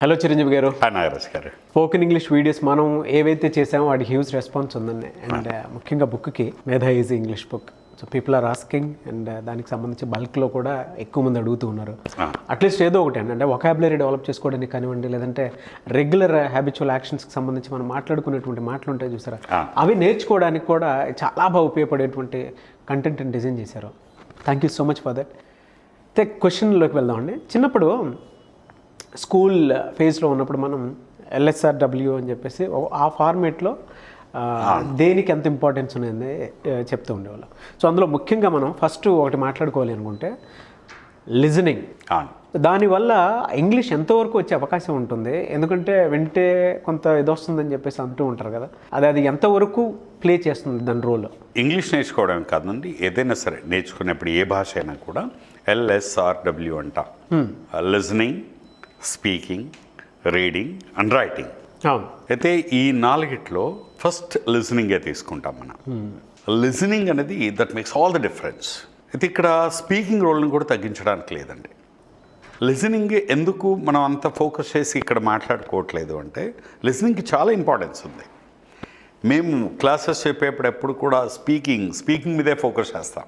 Hello Chiranjeevi గారు. నాగరాజ్ గారు. Spoken English videos మనం ఏవైతే చేసామో వాటికి హ్యూజ్ రెస్పాన్స్ ఉందండి. అండ్ ముఖ్యంగా బుక్కి Medha easy English book. So people are asking and దానికి సంబంధించి బల్క్లో కూడా ఎక్కువ మంది అడుగుతూ ఉన్నారు. అట్లీస్ట్ ఏదో ఒకటి అండి, అంటే వొకాబులరీ డెవలప్ చేసుకోవడానికి కానివ్వండి, లేదంటే రెగ్యులర్ హ్యాబిచువల్ యాక్షన్స్కి సంబంధించి మనం మాట్లాడుకునేటువంటి మాటలు ఉంటాయి చూసారా, అవి నేర్చుకోవడానికి కూడా చాలా బాగా ఉపయోగపడేటువంటి కంటెంట్ని డిజైన్ చేశారు. Thank you so much for that. అయితే క్వశ్చన్లోకి వెళ్దామండి. చిన్నప్పుడు స్కూల్ ఫేజ్లో ఉన్నప్పుడు మనం LSRW అని చెప్పేసి ఆ ఫార్మేట్లో దేనికి ఎంత ఇంపార్టెన్స్ ఉన్నది చెప్తూ ఉండేవాళ్ళం. సో అందులో ముఖ్యంగా మనం ఫస్ట్ ఒకటి మాట్లాడుకోవాలి అనుకుంటే లిజనింగ్. దానివల్ల ఇంగ్లీష్ ఎంతవరకు వచ్చే అవకాశం ఉంటుంది? ఎందుకంటే వింటే కొంత ఇది వస్తుందని చెప్పేసి అంటూ ఉంటారు కదా, అది ఎంతవరకు ప్లే చేస్తుంది దాని రోల్? ఇంగ్లీష్ నేర్చుకోవడం కాదండి, ఏదైనా సరే నేర్చుకునేప్పుడు ఏ భాష అయినా కూడా LSRW అంట. Listening, speaking, reading and writing. అయితే ఈ నాలుగిట్లో ఫస్ట్ లిజనింగే తీసుకుంటాం మనం. లిజనింగ్ అనేది that makes all the difference. అయితే ఇక్కడ స్పీకింగ్ రోల్ని కూడా తగ్గించడానికి లేదండి. లిజనింగ్ ఎందుకు మనం అంత ఫోకస్ చేసి ఇక్కడ మాట్లాడుకోవట్లేదు అంటే, లిజనింగ్కి చాలా ఇంపార్టెన్స్ ఉంది. మేము క్లాసెస్ చెప్పేప్పుడు ఎప్పుడు కూడా స్పీకింగ్ మీదే ఫోకస్ చేస్తాం.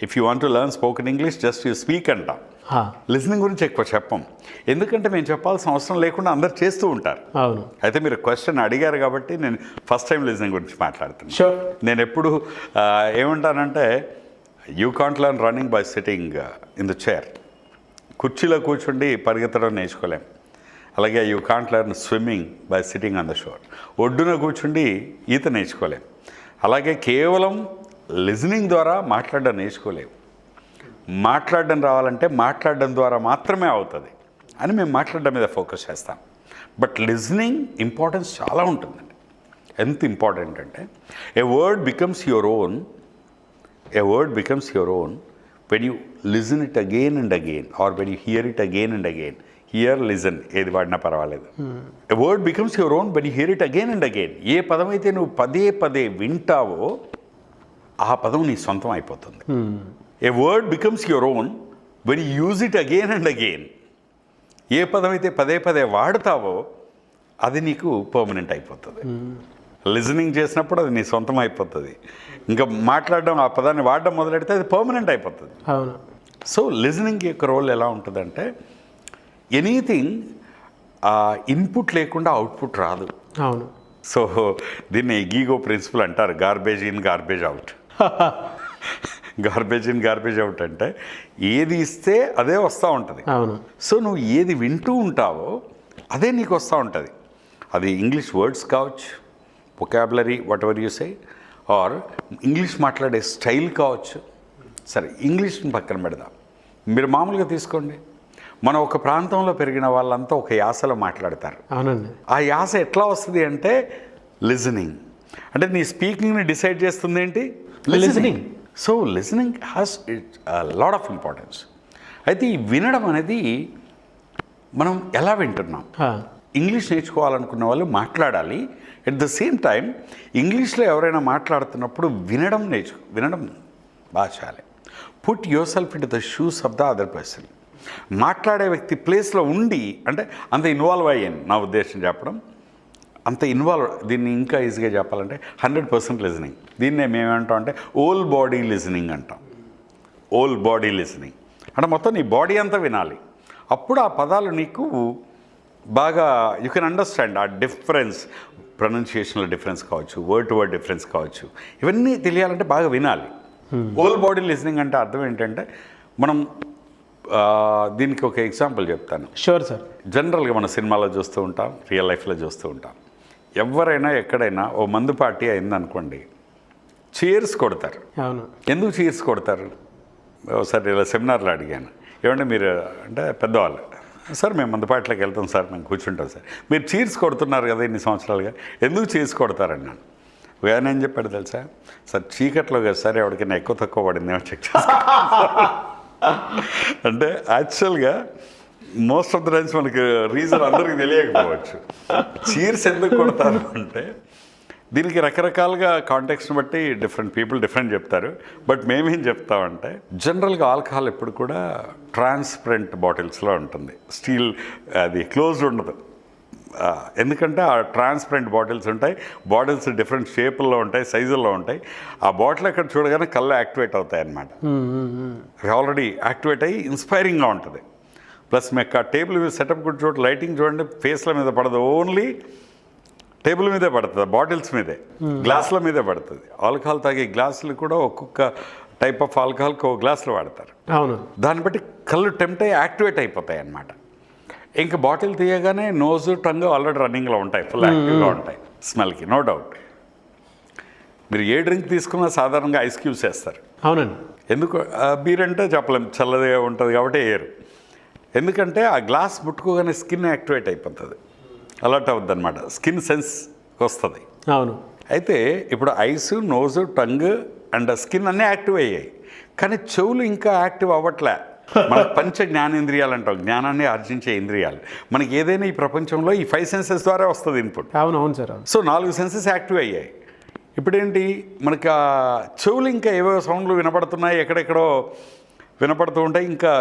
If you want to learn spoken English just you speak అంటాం. లిజనింగ్ గురించి ఎక్కువ చెప్పం, ఎందుకంటే మేము చెప్పాల్సిన అవసరం లేకుండా అందరు చేస్తూ ఉంటారు. అవును. అయితే మీరు క్వశ్చన్ అడిగారు కాబట్టి నేను ఫస్ట్ టైం లిజనింగ్ గురించి మాట్లాడుతున్నాను. నేను ఎప్పుడు ఏమంటానంటే, you can't learn running by sitting in the chair. కుర్చీలో కూర్చుండి పరిగెత్తడం నేర్చుకోలేం. అలాగే you can't learn swimming by sitting on the shore. ఒడ్డున కూర్చుండి ఈత నేర్చుకోలేం. అలాగే కేవలం లిజనింగ్ ద్వారా మాట్లాడడం నేర్చుకోలేము. మాట్లాడడం రావాలంటే మాట్లాడడం ద్వారా మాత్రమే అవుతుంది అని మేము మాట్లాడడం మీద ఫోకస్ చేస్తాం. బట్ లిజనింగ్ ఇంపార్టెన్స్ చాలా ఉంటుందండి. ఎంత ఇంపార్టెంట్ అంటే, a word becomes your own when you listen it again and again, or when you hear it again and again. Hear, listen ఏది వాడినా పర్వాలేదు. A word becomes your own when you hear it again and again. ఏ పదం అయితే నువ్వు పదే పదే వింటావో ఆ పదం నీ సొంతం అయిపోతుంది. A word becomes your own when you use it again and again. ఏ పదం అయితే పదే పదే వాడతావో అది నీకు పర్మనెంట్ అయిపోతుంది. లిజనింగ్ చేసినప్పుడు అది నీ సొంతం అయిపోతుంది. ఇంకా మాట్లాడడం, ఆ పదాన్ని వాడడం మొదలెడితే అది పర్మనెంట్ అయిపోతుంది. సో లిజనింగ్ యొక్క రోల్ ఎలా ఉంటుందంటే, ఎనీథింగ్ ఇన్పుట్ లేకుండా అవుట్పుట్ రాదు. అవును. సో దీన్ని గీగో ప్రిన్సిపల్ అంటారు. Garbage in, garbage out. Garbage in, garbage out అంటే ఏది ఇస్తే అదే వస్తూ ఉంటుంది. సో నువ్వు ఏది వింటూ ఉంటావో అదే నీకు వస్తూ ఉంటుంది. అది ఇంగ్లీష్ వర్డ్స్ కావచ్చు, vocabulary whatever you say, or English మాట్లాడే స్టైల్ కావచ్చు. సరే, ఇంగ్లీష్ని పక్కన పెడదాం. మీరు మామూలుగా తీసుకోండి, మనం ఒక ప్రాంతంలో పెరిగిన వాళ్ళంతా ఒక యాసలో మాట్లాడతారు. అవునండి. ఆ యాస ఎట్లా వస్తుంది అంటే లిజనింగ్. అంటే నీ స్పీకింగ్ని డిసైడ్ చేస్తుంది ఏంటి? Listening. So listening has lot of importance. అయితే ఈ వినడం అనేది మనం ఎలా వింటున్నాం? ఇంగ్లీష్ నేర్చుకోవాలనుకున్న వాళ్ళు మాట్లాడాలి. ఎట్ ద సేమ్ టైం ఇంగ్లీష్లో ఎవరైనా మాట్లాడుతున్నప్పుడు వినడం బాగా చేయాలి. Put your self in to the shoes of the other person. మాట్లాడే వ్యక్తి ప్లేస్లో ఉండి, అంటే అంత ఇన్వాల్వ్ అయ్యాను నా ఉద్దేశం చెప్పడం. అంత దీన్ని ఇంకా ఈజీగా చెప్పాలంటే 100% లిజనింగ్. దీన్నే మేమేమంటాం అంటే ఓల్ బాడీ లిజనింగ్ అంటాం. ఓల్ బాడీ లిజనింగ్ అంటే మొత్తం నీ బాడీ అంతా వినాలి. అప్పుడు ఆ పదాలు నీకు బాగా యూ కెన్ అండర్స్టాండ్. ఆ డిఫరెన్స్, ప్రొనౌన్సియేషన్లో డిఫరెన్స్ కావచ్చు, వర్డ్ టు వర్డ్ డిఫరెన్స్ కావచ్చు, ఇవన్నీ తెలియాలంటే బాగా వినాలి. ఓల్ బాడీ లిజనింగ్ అంటే అర్థం ఏంటంటే, మనం దీనికి ఒక ఎగ్జాంపుల్ చెప్తాను. Sure sir. జనరల్గా మన సినిమాలో చూస్తూ ఉంటాం, రియల్ లైఫ్లో చూస్తూ ఉంటాం. ఎవరైనా ఎక్కడైనా ఓ మందు పార్టీ అయిందనుకోండి, చీర్స్ కొడతారు. అవును. ఎందుకు చీర్స్ కొడతారు? ఒకసారి ఇలా సెమినార్లో అడిగాను, ఏమంటే మీరు అంటే పెద్దవాళ్ళు, సార్ మేము మందు పార్టీలోకి వెళ్తాం సార్, మేము కూర్చుంటాం సార్, మీరు చీర్స్ కొడుతున్నారు కదా ఇన్ని సంవత్సరాలుగా, ఎందుకు చీర్స్ కొడతారన్నాను. ఆయన ఏం చెప్పాడు తెలుసా? సార్ చీకట్లో కదా సార్, ఎవరికైనా ఎక్కువ తక్కువ పడిందేమో చెక్ చేస్తాను. అంటే యాక్చువల్గా మోస్ట్ ఆఫ్ ద టైమ్స్ మనకి రీజన్ అందరికీ తెలియకపోవచ్చు. చీర్స్ ఎందుకు కొడతారు అంటే, దీనికి రకరకాలుగా కాంటెక్స్ని బట్టి డిఫరెంట్ పీపుల్ డిఫరెంట్ చెప్తారు. బట్ మేమేం చెప్తామంటే జనరల్గా ఆల్కహాల్ ఎప్పుడు కూడా ట్రాన్స్పరెంట్ బాటిల్స్లో ఉంటుంది, స్టీల్ అది క్లోజ్డ్ ఉండదు. ఎందుకంటే ఆ ట్రాన్స్పరెంట్ బాటిల్స్ ఉంటాయి, బాటిల్స్ డిఫరెంట్ షేపుల్లో ఉంటాయి, సైజుల్లో ఉంటాయి. ఆ బాటిల్ అక్కడ చూడగానే కళ్ళు యాక్టివేట్ అవుతాయి అన్నమాట. ఆల్రెడీ యాక్టివేట్ అయ్యి ఇన్స్పైరింగ్గా ఉంటుంది. ప్లస్ మీకు ఆ టేబుల్ సెటప్ కూడా చూడండి, లైటింగ్ చూడండి, ఫేస్ల మీద పడదు, ఓన్లీ టేబుల్ మీదే పడుతుంది, బాటిల్స్ మీదే, గ్లాసుల మీదే పడుతుంది. ఆల్కహాల్ తాగే గ్లాసులు కూడా ఒక్కొక్క టైప్ ఆఫ్ ఆల్కహాల్కి ఒక గ్లాసులు వాడతారు. అవును, దాన్ని బట్టి కళ్ళు టెంప్ట్ అయ్యి యాక్టివేట్ అయిపోతాయి అన్నమాట. ఇంకా బాటిల్ తీయగానే నోజు టంగ్ ఆల్రెడీ రన్నింగ్లో ఉంటాయి, ఫుల్ యాక్టివ్గా ఉంటాయి స్మెల్కి, నో డౌట్. మీరు ఏ డ్రింక్ తీసుకున్నా సాధారణంగా ఐస్ క్యూబ్స్ వేస్తారు. అవునండి. ఎందుకు? బీర్ అంటే చెప్పలేం, చల్లదిగా ఉంటుంది కాబట్టి వేయరు. ఎందుకంటే ఆ గ్లాస్ ముట్టుకోగానే స్కిన్ యాక్టివేట్ అయిపోతుంది, అలర్ట్ అవుద్ది అనమాట, స్కిన్ సెన్స్ వస్తుంది. అవును. అయితే ఇప్పుడు ice, nose, tongue and skin అన్నీ యాక్టివ్ అయ్యాయి, కానీ చెవులు ఇంకా యాక్టివ్ అవ్వట్లే. మనకు పంచ జ్ఞానేంద్రియాలు అంటాం, జ్ఞానాన్ని ఆర్జించే ఇంద్రియాలు. మనకి ఏదైనా ఈ ప్రపంచంలో ఈ 5 సెన్సెస్ ద్వారా వస్తుంది ఇన్పుట్. అవును సార్. సో 4 సెన్సెస్ యాక్టివ్ అయ్యాయి. ఇప్పుడేంటి, మనకి ఆ చెవులు ఇంకా ఏవో సౌండ్లు వినపడుతున్నాయి, ఎక్కడెక్కడో వినపడుతూ ఉంటాయి, ఇంకా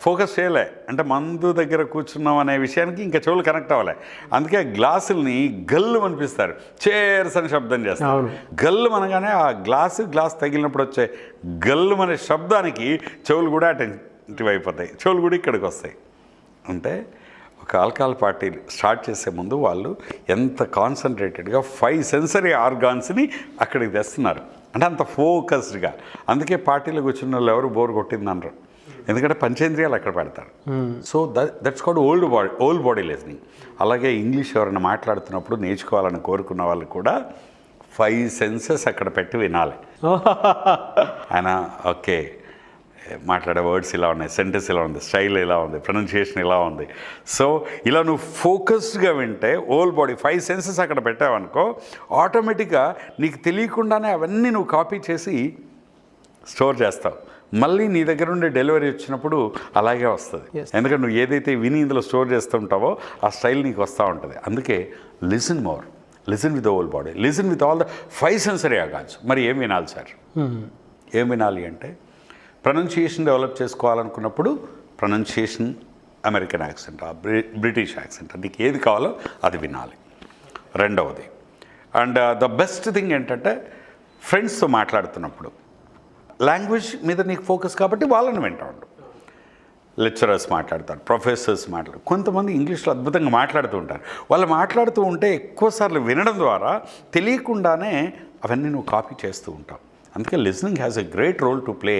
ఫోకస్ చేయలే. అంటే మందు దగ్గర కూర్చున్నాం అనే విషయానికి ఇంకా చెవులు కనెక్ట్ అవ్వలే. అందుకే గ్లాసుల్ని గల్లు అనిపిస్తారు, చేర్స్ అని శబ్దం చేస్తారు. గల్లు అనగానే ఆ గ్లాస్ తగిలినప్పుడు వచ్చే గల్లు అనే శబ్దానికి చెవులు కూడా అటెంటివ్ అయిపోతాయి, చెవులు కూడా ఇక్కడికి వస్తాయి. అంటే ఒక ఆల్కహాల్ పార్టీ స్టార్ట్ చేసే ముందు వాళ్ళు ఎంత కాన్సన్ట్రేటెడ్గా 5 సెన్సరీ ఆర్గాన్స్ని అక్కడికి తెస్తున్నారు, అంటే అంత ఫోకస్డ్గా. అందుకే పార్టీలో కూర్చున్న వాళ్ళు ఎవరు బోర్ కొట్టిందనరు, ఎందుకంటే పంచేంద్రియాలు అక్కడ పెడతారు. So that's called old body listening. అలాగే ఇంగ్లీష్ ఎవరైనా మాట్లాడుతున్నప్పుడు నేర్చుకోవాలని కోరుకున్న వాళ్ళు కూడా 5 సెన్సెస్ అక్కడ పెట్టి వినాలి. ఆయన ఓకే మాట్లాడే వర్డ్స్ ఇలా ఉన్నాయి, సెంటెన్స్ ఇలా ఉంది, స్టైల్ ఇలా ఉంది, ప్రొనౌన్సియేషన్ ఇలా ఉంది. సో ఇలా నువ్వు ఫోకస్డ్గా వింటే ఓల్ బాడీ 5 సెన్సెస్ అక్కడ పెట్టావనుకో, ఆటోమేటిక్గా నీకు తెలియకుండానే అవన్నీ నువ్వు కాపీ చేసి స్టోర్ చేస్తావు. మళ్ళీ నీ దగ్గర ఉండే డెలివరీ వచ్చినప్పుడు అలాగే వస్తుంది. ఎందుకంటే నువ్వు ఏదైతే విని ఇందులో స్టోర్ చేస్తుంటావో ఆ స్టైల్ నీకు వస్తూ ఉంటుంది. అందుకే listen more, listen with whole body, listen with all the 5 sensory organs. మరి ఏం వినాలి సార్? ఏం వినాలి అంటే ప్రొనౌన్సియేషన్ డెవలప్ చేసుకోవాలనుకున్నప్పుడు pronunciation American accent, British accent, నీకు ఏది కావాలో అది వినాలి. రెండవది అండ్ ద బెస్ట్ థింగ్ ఏంటంటే ఫ్రెండ్స్తో మాట్లాడుతున్నప్పుడు లాంగ్వేజ్ మీద నీకు ఫోకస్ కాబట్టి వాళ్ళని వింటా ఉండు. లెక్చరర్స్ మాట్లాడతారు, ప్రొఫెసర్స్ మాట్లాడతారు, కొంతమంది ఇంగ్లీష్లో అద్భుతంగా మాట్లాడుతూ ఉంటారు. వాళ్ళు మాట్లాడుతూ ఉంటే ఎక్కువసార్లు వినడం ద్వారా తెలియకుండానే అవన్నీ నువ్వు కాపీ చేస్తూ ఉంటావు. అందుకే listening has a great role to play.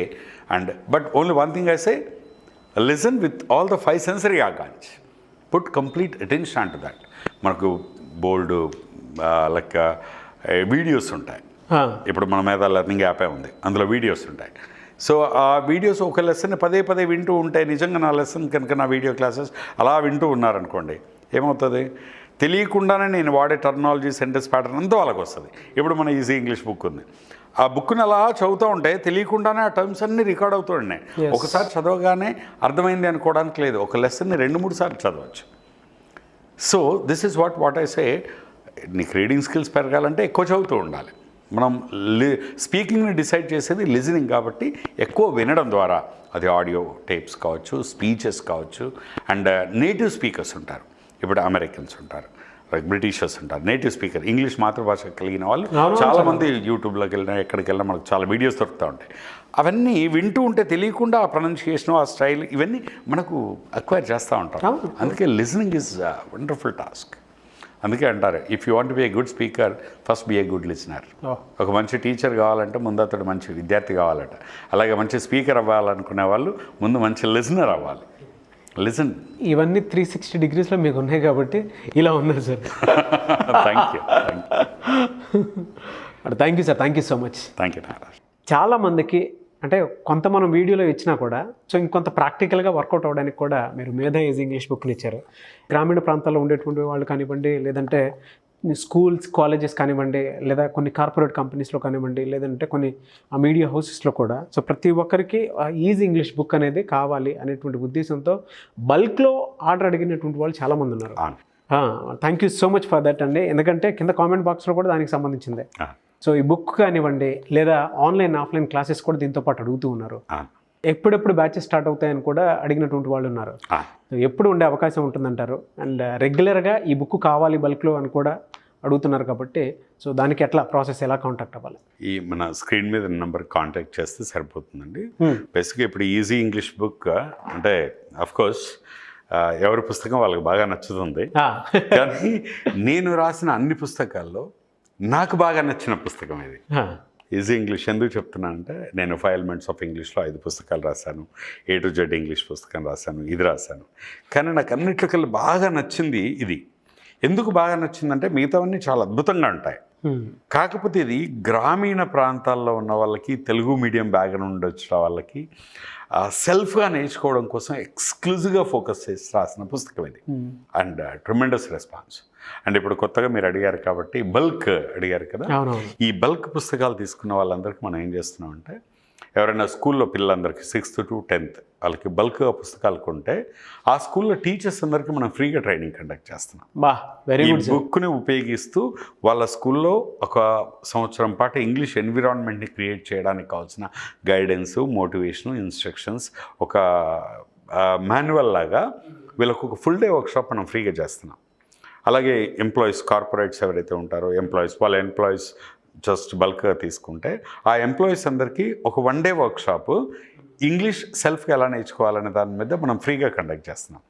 And but only one thing I say, listen with all the 5 sensory organs, put complete attention to that. మనకు బోల్డ్ లైక్ వీడియోస్ ఉంటాయి. ఇప్పుడు మన మీద లెర్నింగ్ యాపే ఉంది, అందులో వీడియోస్ ఉంటాయి. సో ఆ వీడియోస్ ఒక లెసన్ పదే పదే వింటూ ఉంటే, నిజంగా నా లెసన్ కనుక నా వీడియో క్లాసెస్ అలా వింటూ ఉన్నారనుకోండి, ఏమవుతుంది, తెలియకుండానే నేను వాడే టర్మినాలజీ, సెంటెన్స్ ప్యాటర్న్ అంతా వాళ్ళకి వస్తుంది. ఇప్పుడు మన ఈజీ ఇంగ్లీష్ బుక్ ఉంది, ఆ బుక్ని అలా చదువుతూ ఉంటే తెలియకుండానే ఆ టర్మ్స్ అన్నీ రికార్డ్ అవుతూ ఉన్నాయి. ఒకసారి చదవగానే అర్థమైంది అనుకోవడానికి లేదు, ఒక లెసన్ని 2-3 సార్లు చదవచ్చు. So this is what I say, నీకు రీడింగ్ స్కిల్స్ పెరగాలంటే ఎక్కువ చదువుతూ ఉండాలి. మనం స్పీకింగ్ని డిసైడ్ చేసేది లిజనింగ్ కాబట్టి ఎక్కువ వినడం ద్వారా, అది ఆడియో టేప్స్ కావచ్చు, స్పీచెస్ కావచ్చు. అండ్ నేటివ్ స్పీకర్స్ ఉంటారు, ఇప్పుడు అమెరికన్స్ ఉంటారు, బ్రిటిషర్స్ ఉంటారు, నేటివ్ స్పీకర్, ఇంగ్లీష్ మాతృభాష కలిగిన వాళ్ళు చాలామంది యూట్యూబ్లోకి వెళ్ళినా ఎక్కడికి వెళ్ళినా మనకు చాలా వీడియోస్ దొరుకుతూ ఉంటాయి. అవన్నీ వింటూ ఉంటే తెలియకుండా ఆ ప్రొనౌన్సియేషన్, ఆ స్టైల్ ఇవన్నీ మనకు అక్వైర్ చేస్తూ ఉంటాం. అందుకే లిజనింగ్ ఈజ్ వండర్ఫుల్ టాస్క్. అందుకే అంటారు, if you want be a good speaker first be a good listener. ఒక మంచి టీచర్ కావాలంటే ముందు అతడు మంచి విద్యార్థి కావాలట. అలాగే మంచి స్పీకర్ అవ్వాలనుకునే వాళ్ళు ముందు మంచి లిజనర్ అవ్వాలి. లిజన్. ఇవన్నీ 360 డిగ్రీస్లో మీకు ఉన్నాయి కాబట్టి ఇలా ఉన్నారు sir. Thank you sir, thank you so much. Thank you Naraj. చాలామందికి అంటే కొంత మనం వీడియోలో ఇచ్చినా కూడా సో ఇంకొంత ప్రాక్టికల్గా వర్కౌట్ అవ్వడానికి కూడా మీరు మేధా ఈజ్ ఇంగ్లీష్ బుక్ని ఇచ్చారు. గ్రామీణ ప్రాంతాల్లో ఉండేటువంటి వాళ్ళు కానివ్వండి, లేదంటే స్కూల్స్, కాలేజెస్ కానివ్వండి, లేదా కొన్ని కార్పొరేట్ కంపెనీస్లో కానివ్వండి, లేదంటే కొన్ని మీడియా హౌసెస్లో కూడా సో ప్రతి ఒక్కరికి ఈజీ ఇంగ్లీష్ బుక్ అనేది కావాలి అనేటువంటి ఉద్దేశంతో బల్క్లో ఆర్డర్ అడిగినటువంటి వాళ్ళు చాలామంది ఉన్నారు. Thank you so much for that అండి. ఎందుకంటే కింద కామెంట్ బాక్స్లో కూడా దానికి సంబంధించింది. సో ఈ బుక్ కానివ్వండి లేదా ఆన్లైన్ ఆఫ్లైన్ క్లాసెస్ కూడా దీంతో పాటు అడుగుతూ ఉన్నారు. ఎప్పుడెప్పుడు బ్యాచెస్ స్టార్ట్ అవుతాయని కూడా అడిగినటువంటి వాళ్ళు ఉన్నారు. ఎప్పుడు ఉండే అవకాశం ఉంటుందంటారు? అండ్ రెగ్యులర్గా ఈ బుక్ కావాలి బల్క్లో అని కూడా అడుగుతున్నారు కాబట్టి సో దానికి ఎట్లా ప్రాసెస్ ఎలా కాంటాక్ట్ అవ్వాలి? ఈ మన స్క్రీన్ మీద నెంబర్ కాంటాక్ట్ చేస్తే సరిపోతుందండి. బేసిక్గా ఇప్పుడు ఈజీ ఇంగ్లీష్ బుక్ అంటే అఫ్కోర్స్ ఎవరి పుస్తకం వాళ్ళకి బాగా నచ్చుతుంది. కానీ నేను రాసిన అన్ని పుస్తకాల్లో నాకు బాగా నచ్చిన పుస్తకం ఇది ఈజీ ఇంగ్లీష్. ఎందుకు చెప్తున్నానంటే నేను 5 ఎలిమెంట్స్ ఆఫ్ ఇంగ్లీష్లో 5 పుస్తకాలు రాశాను, A to Z ఇంగ్లీష్ పుస్తకం రాశాను, ఇది రాశాను. కానీ నాకు అన్నిట్లోకెళ్ళి బాగా నచ్చింది ఇది. ఎందుకు బాగా నచ్చిందంటే మిగతావన్నీ చాలా అద్భుతంగా ఉంటాయి. కాకపోతే ఇది గ్రామీణ ప్రాంతాల్లో ఉన్న వాళ్ళకి, తెలుగు మీడియం బ్యాక్గ్రౌండ్ వచ్చిన వాళ్ళకి సెల్ఫ్గా నేర్చుకోవడం కోసం ఎక్స్క్లూజివ్గా ఫోకస్ చేసి రాసిన పుస్తకం ఇది. And tremendous response. అండ్ ఇప్పుడు కొత్తగా మీరు అడిగారు కాబట్టి బల్క్ అడిగారు కదా, ఈ బల్క్ పుస్తకాలు తీసుకున్న వాళ్ళందరికీ మనం ఏం చేస్తున్నాం అంటే ఎవరైనా స్కూల్లో పిల్లలందరికీ 6th to 10th వాళ్ళకి బల్క్గా పుస్తకాలు కొంటే ఆ స్కూల్లో టీచర్స్ అందరికీ మనం ఫ్రీగా ట్రైనింగ్ కండక్ట్ చేస్తున్నాం. ఈ బుక్ని ఉపయోగిస్తూ వాళ్ళ స్కూల్లో ఒక సంవత్సరం పాటు ఇంగ్లీష్ ఎన్విరాన్మెంట్ని క్రియేట్ చేయడానికి కావాల్సిన గైడెన్స్, మోటివేషను, ఇన్స్ట్రక్షన్స్, ఒక మాన్యువల్ లాగా వీళ్ళకు ఒక ఫుల్ డే వర్క్షాప్ మనం ఫ్రీగా చేస్తున్నాం. అలాగే ఎంప్లాయీస్, కార్పొరేట్స్ ఎవరైతే ఉంటారో వాళ్ళ ఎంప్లాయీస్ జస్ట్ బల్క్గా తీసుకుంటే ఆ ఎంప్లాయీస్ అందరికీ ఒక 1 day వర్క్షాప్ ఇంగ్లీష్ సెల్ఫ్గా ఎలా నేర్చుకోవాలనే దాని మీద మనం ఫ్రీగా కండక్ట్ చేస్తున్నాం.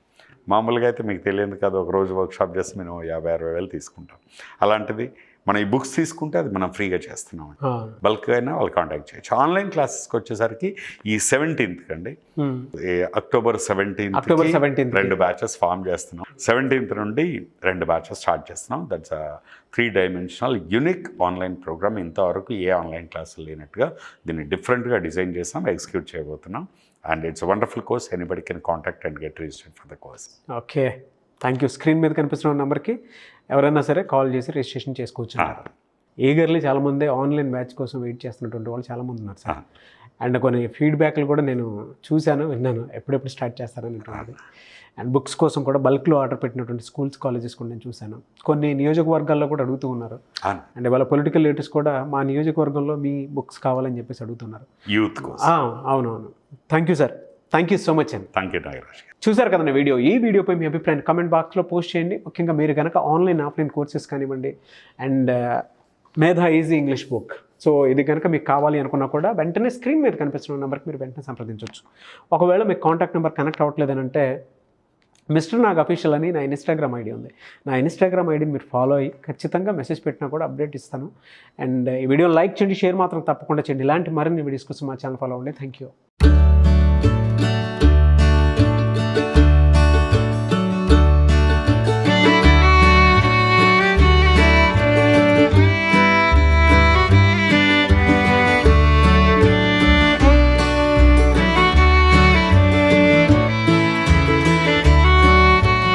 మామూలుగా అయితే మీకు తెలియదు కదా, ఒక రోజు వర్క్షాప్ చేసి మేము 50-60 వేలు తీసుకుంటాం. అలాంటిది మనం ఈ బుక్స్ తీసుకుంటే అది మనం ఫ్రీగా చేస్తున్నాం. బల్క్గా అయినా వాళ్ళు కాంటాక్ట్ చేయొచ్చు. ఆన్లైన్ క్లాసెస్కి వచ్చేసరికి ఈ 17th అండి, అక్టోబర్ 17th 2 బ్యాచెస్ ఫామ్ చేస్తున్నాం. 17th నుండి 2 బ్యాచెస్ స్టార్ట్ చేస్తున్నాం. That's 3-dimensional unique online programme. ఇంతవరకు ఏ ఆన్లైన్ క్లాసులు లేనట్టుగా దీన్ని డిఫరెంట్గా డిజైన్ చేస్తాం, ఎగ్జిక్యూట్ చేయబోతున్నాం. And it's wonderful course. Anybody can contact and get registered for the course. Okay, thank you. Screen మీద కనిపిస్తున్న నెంబర్కి ఎవరైనా సరే కాల్ చేసి రిజిస్ట్రేషన్ చేసుకోవచ్చు. ఈగర్లీ చాలామంది ఆన్లైన్ బ్యాచ్ కోసం వెయిట్ చేస్తున్నటువంటి వాళ్ళు చాలామంది ఉన్నారు సార్. అండ్ కొన్ని ఫీడ్బ్యాక్లు కూడా నేను చూశాను, విన్నాను, ఎప్పుడెప్పుడు స్టార్ట్ చేస్తారనేటువంటిది. అండ్ బుక్స్ కోసం కూడా బల్క్లో ఆర్డర్ పెట్టినటువంటి స్కూల్స్, కాలేజెస్ కూడా నేను చూశాను. కొన్ని నియోజకవర్గాల్లో కూడా అడుగుతూ ఉన్నారు. అండ్ వాళ్ళ పొలిటికల్ లీడర్స్ కూడా మా నియోజకవర్గంలో మీ బుక్స్ కావాలని చెప్పేసి అడుగుతున్నారు. యూత్ అవునవును. Thank you sir, thank you so much అండి. Thank you Nagaraj. చూసారు కదండి వీడియో. ఈ వీడియోపై మీ అభిప్రాయం కామెంట్ బాక్స్లో పోస్ట్ చేయండి. ముఖ్యంగా మీరు కనుక ఆన్లైన్ ఆఫ్లైన్ కోర్సెస్ కానివ్వండి అండ్ మేధా ఈజీ ఇంగ్లీష్ బుక్, సో ఇది కనుక మీకు కావాలి అనుకున్నా కూడా వెంటనే స్క్రీన్ మీద కనిపిస్తున్న నెంబర్కి మీరు వెంటనే సంప్రదించవచ్చు. ఒకవేళ మీకు కాంటాక్ట్ నెంబర్ కనెక్ట్ అవ్వట్లేదనంటే మిస్టర్ నాగ్ అఫీషియల్ అని నా ఇన్స్టాగ్రామ్ ఐడి ఉంది. నా ఇన్స్టాగ్రామ్ ఐడిని మీరు ఫాలో అయ్యి ఖచ్చితంగా మెసేజ్ పెట్టినా కూడా అప్డేట్ ఇస్తాను. అండ్ ఈ వీడియో లైక్ చేయండి, షేర్ మాత్రం తప్పకుండా చేయండి. ఇలాంటి మరిన్ని వీడియోస్ కోసం మా ఛానల్ ఫాలో అవ్వండి. Thank you.